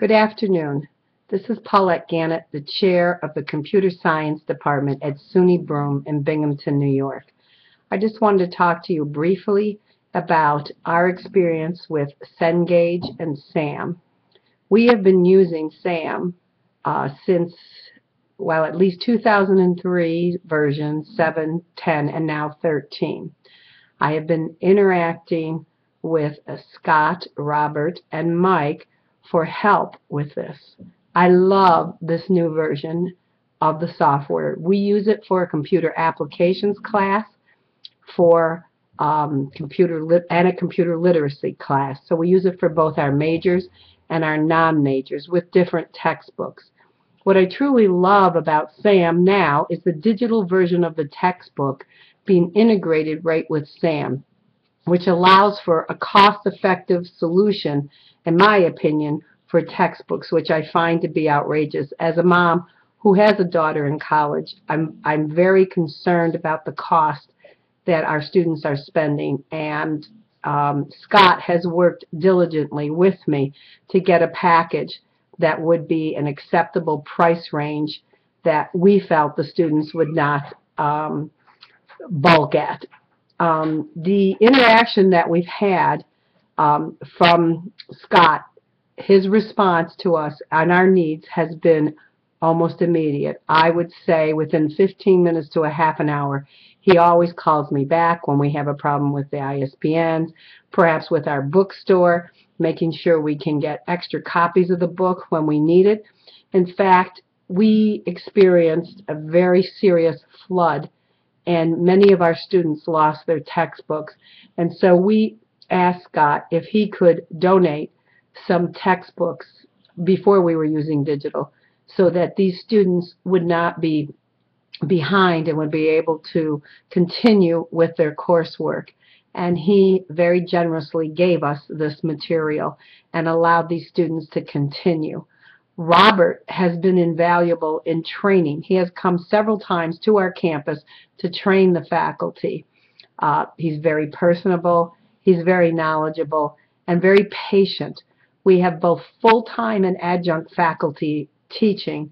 Good afternoon. This is Paulette Gannett, the chair of the Computer Science Department at SUNY Broome in Binghamton, New York. I just wanted to talk to you briefly about our experience with Cengage and SAM. We have been using SAM since, well, at least 2003 version 7, 10, and now 13. I have been interacting with Scott, Robert, and Mike for help with this. I love this new version of the software. We use it for a computer applications class, for and a computer literacy class. So we use it for both our majors and our non-majors with different textbooks. What I truly love about SAM now is the digital version of the textbook being integrated right with SAM, which allows for a cost-effective solution, in my opinion, for textbooks, which I find to be outrageous. As a mom who has a daughter in college, I'm very concerned about the cost that our students are spending, and Scott has worked diligently with me to get a package that would be an acceptable price range that we felt the students would not bulk at. The interaction that we've had from Scott, his response to us on our needs has been almost immediate. I would say within 15 minutes to a half an hour, he always calls me back when we have a problem with the ISBNs, perhaps with our bookstore, making sure we can get extra copies of the book when we need it. In fact, we experienced a very serious flood, and many of our students lost their textbooks. And so we asked Scott if he could donate some textbooks before we were using digital, so that these students would not be behind and would be able to continue with their coursework. And he very generously gave us this material and allowed these students to continue. Robert has been invaluable in training. He has come several times to our campus to train the faculty. He's very personable, he's very knowledgeable, and very patient. We have both full-time and adjunct faculty teaching,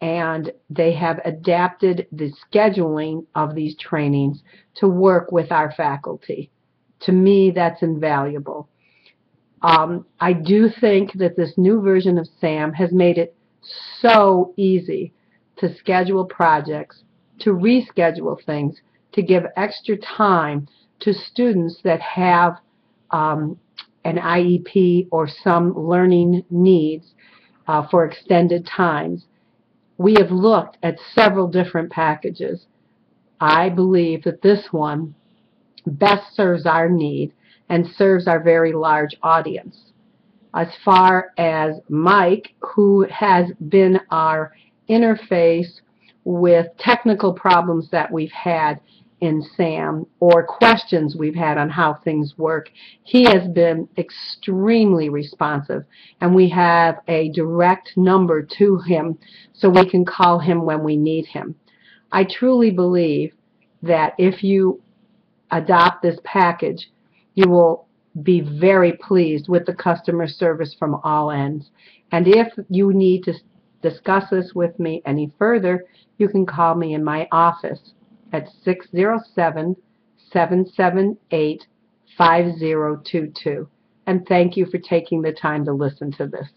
and they have adapted the scheduling of these trainings to work with our faculty. To me, that's invaluable. I do think that this new version of SAM has made it so easy to schedule projects, to reschedule things, to give extra time to students that have an IEP or some learning needs for extended times. We have looked at several different packages. I believe that this one best serves our need and serves our very large audience. As far as Mike, who has been our interface with technical problems that we've had in SAM or questions we've had on how things work, he has been extremely responsive, and we have a direct number to him so we can call him when we need him. I truly believe that if you adopt this package, you will be very pleased with the customer service from all ends. And if you need to discuss this with me any further, you can call me in my office at 607-778-5022. And thank you for taking the time to listen to this.